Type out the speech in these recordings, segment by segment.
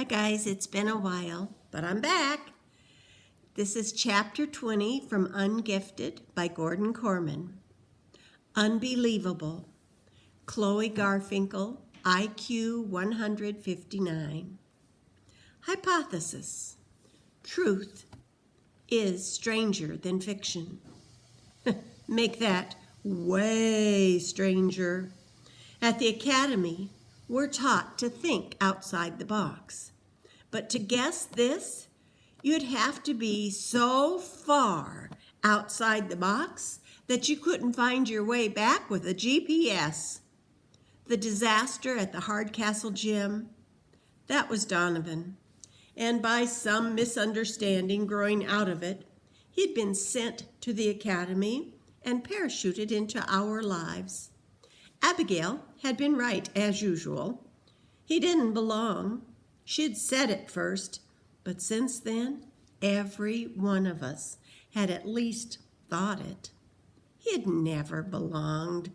Hi guys, it's been a while, but I'm back. This is chapter 20 from Ungifted by Gordon Corman. Unbelievable. Chloe Garfinkle, IQ 159. Hypothesis. Truth is stranger than fiction. Make that way stranger. At the academy, we're taught to think outside the box. But to guess this, you'd have to be so far outside the box that you couldn't find your way back with a GPS. The disaster at the Hardcastle gym, that was Donovan. And by some misunderstanding growing out of it, he'd been sent to the academy and parachuted into our lives. Abigail had been right, as usual. He didn't belong. She'd said it first, but since then, every one of us had at least thought it. He had never belonged.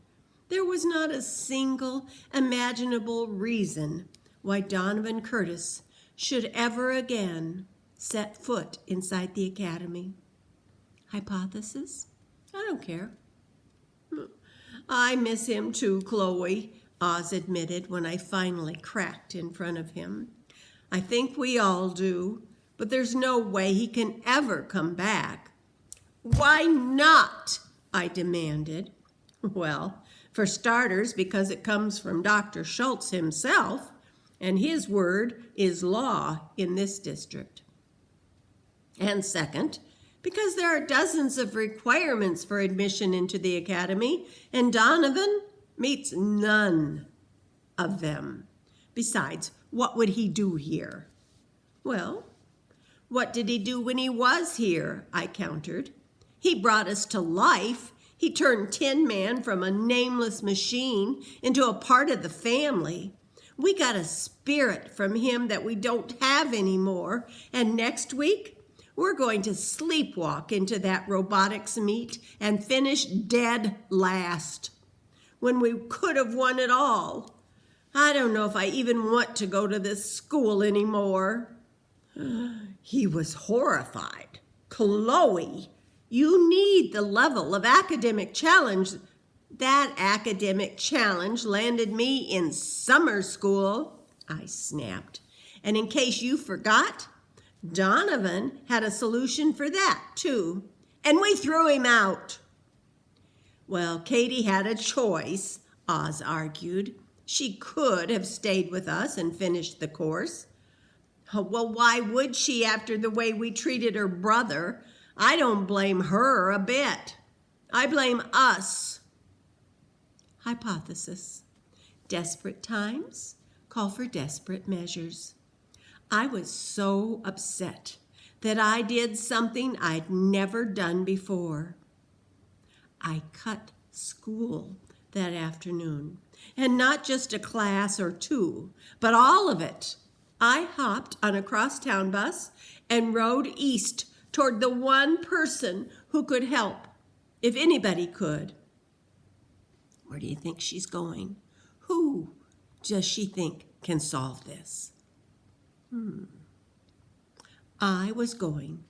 There was not a single imaginable reason why Donovan Curtis should ever again set foot inside the academy. Hypothesis? I don't care. I miss him too, Chloe, Oz admitted when I finally cracked in front of him. I think we all do, but there's no way he can ever come back. Why not? I demanded. Well, for starters, because it comes from Dr. Schultz himself, and his word is law in this district. And second, because there are dozens of requirements for admission into the academy, and Donovan meets none of them. Besides, what would he do here? Well, what did he do when he was here? I countered. He brought us to life. He turned Tin Man from a nameless machine into a part of the family. We got a spirit from him that we don't have anymore, and next week, we're going to sleepwalk into that robotics meet and finish dead last. When we could have won it all. I don't know if I even want to go to this school anymore. He was horrified. Chloe, you need the level of academic challenge. That academic challenge landed me in summer school, I snapped. And in case you forgot, Donovan had a solution for that, too, and we threw him out. Well, Katie had a choice, Oz argued. She could have stayed with us and finished the course. Well, why would she after the way we treated her brother? I don't blame her a bit. I blame us. Hypothesis. Desperate times call for desperate measures. I was so upset that I did something I'd never done before. I cut school that afternoon, and not just a class or two, but all of it. I hopped on a crosstown bus and rode east toward the one person who could help, if anybody could. Where do you think she's going? Who does she think can solve this? I was going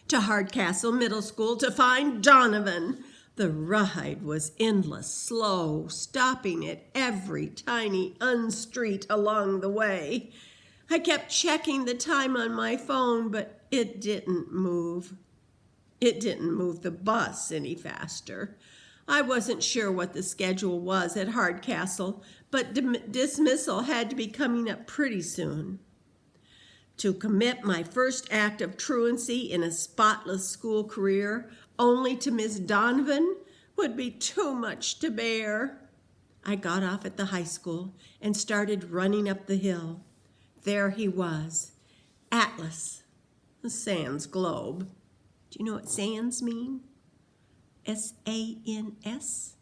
to Hardcastle Middle School to find Donovan. The ride was endless, slow, stopping at every tiny street along the way. I kept checking the time on my phone, but it didn't move. It didn't move the bus any faster. I wasn't sure what the schedule was at Hardcastle, but dismissal had to be coming up pretty soon. To commit my first act of truancy in a spotless school career only to miss Donovan would be too much to bear. I got off at the high school and started running up the hill. There he was, Atlas, the Sans globe. Do you know what sans mean? S-A-N-S?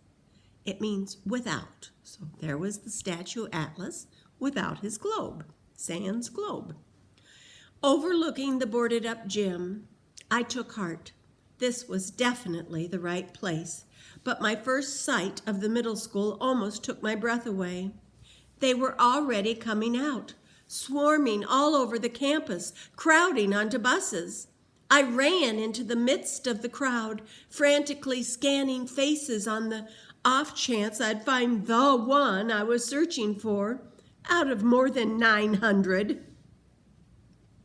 It means without. So there was the statue Atlas without his globe, Sans globe. Overlooking the boarded-up gym, I took heart. This was definitely the right place, but my first sight of the middle school almost took my breath away. They were already coming out, swarming all over the campus, crowding onto buses. I ran into the midst of the crowd, frantically scanning faces on the off chance I'd find the one I was searching for out of more than 900.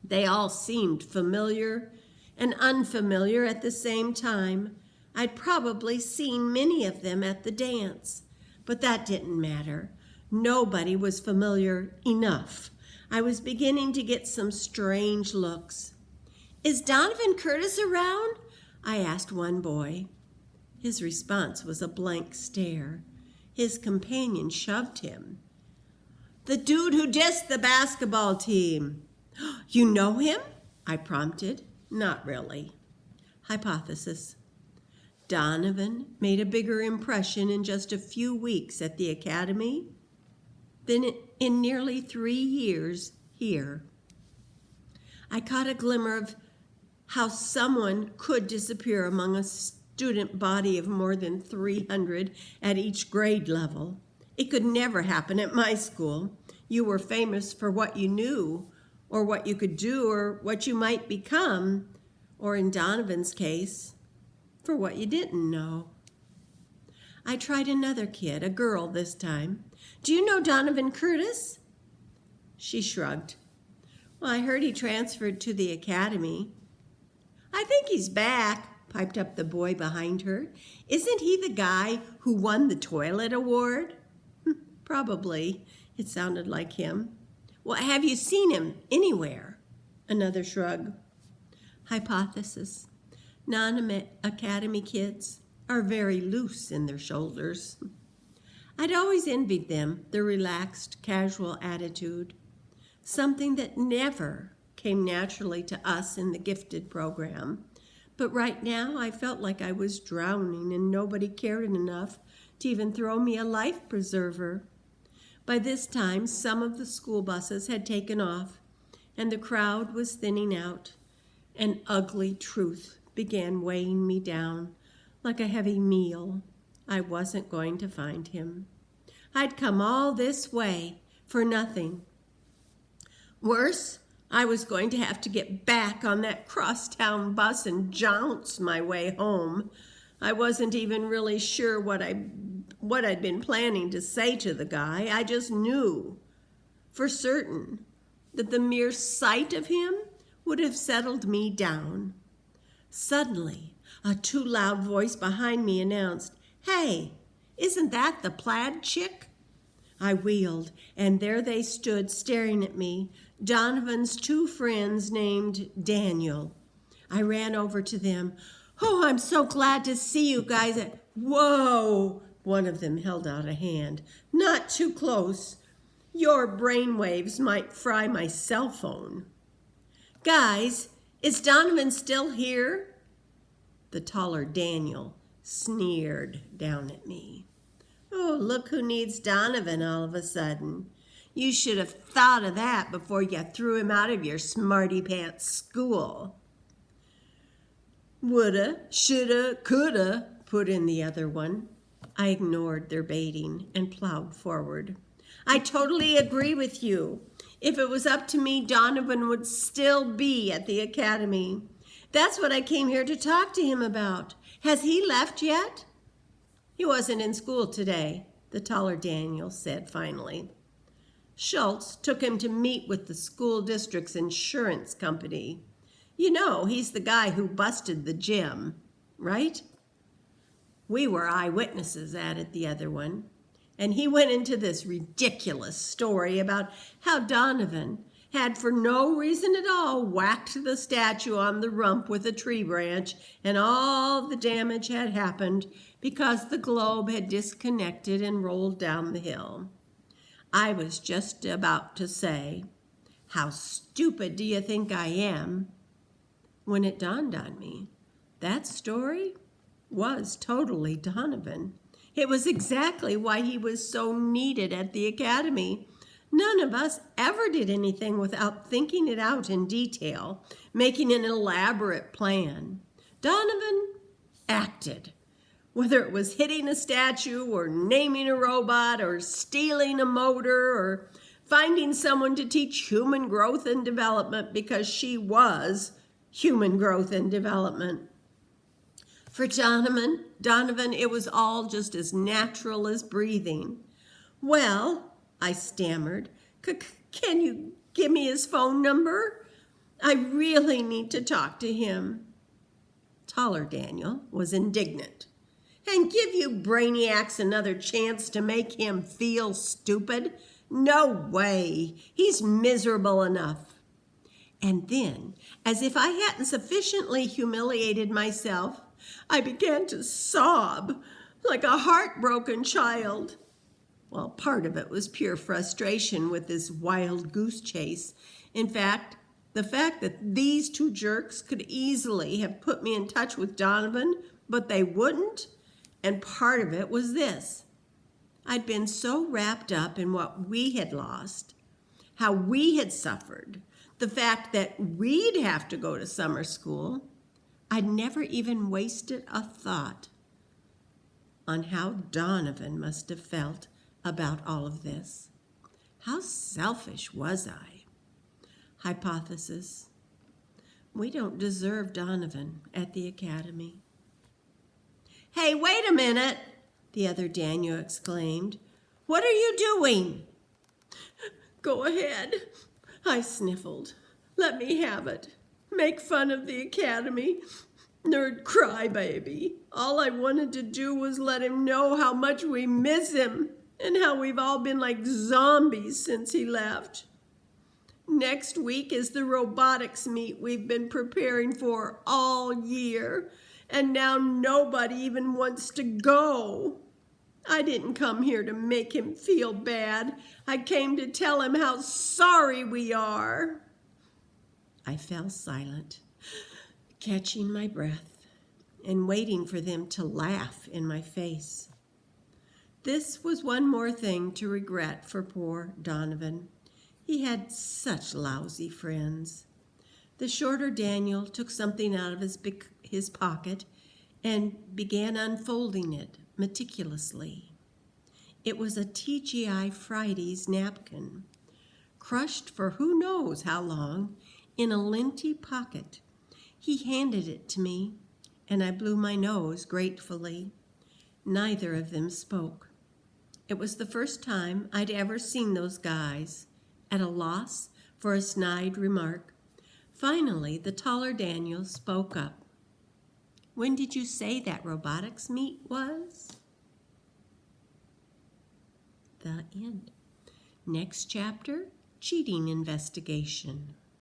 They all seemed familiar and unfamiliar at the same time. I'd probably seen many of them at the dance, but that didn't matter. Nobody was familiar enough. I was beginning to get some strange looks. "Is Donovan Curtis around?" I asked one boy. His response was a blank stare. His companion shoved him. "The dude who dissed the basketball team." "You know him?" I prompted. "Not really." Hypothesis. Donovan made a bigger impression in just a few weeks at the academy than in nearly 3 years here. I caught a glimmer of how someone could disappear among a student body of more than 300 at each grade level. It could never happen at my school. You were famous for what you knew, or what you could do, or what you might become, or in Donovan's case, for what you didn't know. I tried another kid, a girl this time. "Do you know Donovan Curtis?" She shrugged. "Well, I heard he transferred to the academy." "I think he's back," piped up the boy behind her. "Isn't he the guy who won the toilet award?" "Probably." It sounded like him. "Well, have you seen him anywhere?" Another shrug. Hypothesis. Non-academy kids are very loose in their shoulders. I'd always envied them, their relaxed, casual attitude, something that never came naturally to us in the gifted program. But right now I felt like I was drowning and nobody cared enough to even throw me a life preserver. By this time, some of the school buses had taken off, and the crowd was thinning out. An ugly truth began weighing me down like a heavy meal. I wasn't going to find him. I'd come all this way for nothing. Worse, I was going to have to get back on that crosstown bus and jounce my way home. I wasn't even really sure what I'd been planning to say to the guy. I just knew for certain that the mere sight of him would have settled me down. Suddenly, a too loud voice behind me announced, "Hey, isn't that the plaid chick?" I wheeled, and there they stood staring at me, Donovan's 2 friends named Daniel. I ran over to them. "Oh, I'm so glad to see you guys." "Whoa!" One of them held out a hand. "Not too close. Your brainwaves might fry my cell phone." "Guys, is Donovan still here?" The taller Daniel sneered down at me. "Oh, look who needs Donovan all of a sudden. You should have thought of that before you threw him out of your smarty pants school." "Woulda, shoulda, coulda," put in the other one. I ignored their baiting and plowed forward. "I totally agree with you. If it was up to me, Donovan would still be at the academy. That's what I came here to talk to him about. Has he left yet?" "He wasn't in school today," the taller Daniel said finally. "Schultz took him to meet with the school district's insurance company. You know, he's the guy who busted the gym, right?" "We were eyewitnesses," added the other one. And he went into this ridiculous story about how Donovan had, for no reason at all, whacked the statue on the rump with a tree branch, and all the damage had happened because the globe had disconnected and rolled down the hill. I was just about to say, "How stupid do you think I am?" when it dawned on me. That story was totally Donovan. It was exactly why he was so needed at the academy. None of us ever did anything without thinking it out in detail, making an elaborate plan. Donovan acted. Whether it was hitting a statue or naming a robot or stealing a motor or finding someone to teach human growth and development because she was human growth and development. For Donovan, it was all just as natural as breathing. Well, I stammered, can you give me his phone number? I really need to talk to him. Taller Daniel was indignant. And give you brainiacs another chance to make him feel stupid? No way. He's miserable enough. And then, as if I hadn't sufficiently humiliated myself, I began to sob like a heartbroken child. Well, part of it was pure frustration with this wild goose chase. In fact, the fact that these two jerks could easily have put me in touch with Donovan, but they wouldn't. And part of it was this. I'd been so wrapped up in what we had lost, how we had suffered, the fact that we'd have to go to summer school, I'd never even wasted a thought on how Donovan must have felt about all of this. How selfish was I? Hypothesis. We don't deserve Donovan at the academy. Hey, wait a minute, the other Daniel exclaimed. What are you doing? Go ahead, I sniffled. Let me have it. Make fun of the academy. Nerd crybaby. All I wanted to do was let him know how much we miss him and how we've all been like zombies since he left. Next week is the robotics meet we've been preparing for all year, and now nobody even wants to go. I didn't come here to make him feel bad. I came to tell him how sorry we are. I fell silent, catching my breath and waiting for them to laugh in my face. This was one more thing to regret for poor Donovan. He had such lousy friends. The shorter Daniel took something out of his pocket and began unfolding it meticulously. It was a TGI Fridays napkin, crushed for who knows how long in a linty pocket. He handed it to me, and I blew my nose gratefully. Neither of them spoke. It was the first time I'd ever seen those guys at a loss for a snide remark. Finally, the taller Daniel spoke up. When did you say that robotics meet was? The end. Next chapter, cheating investigation.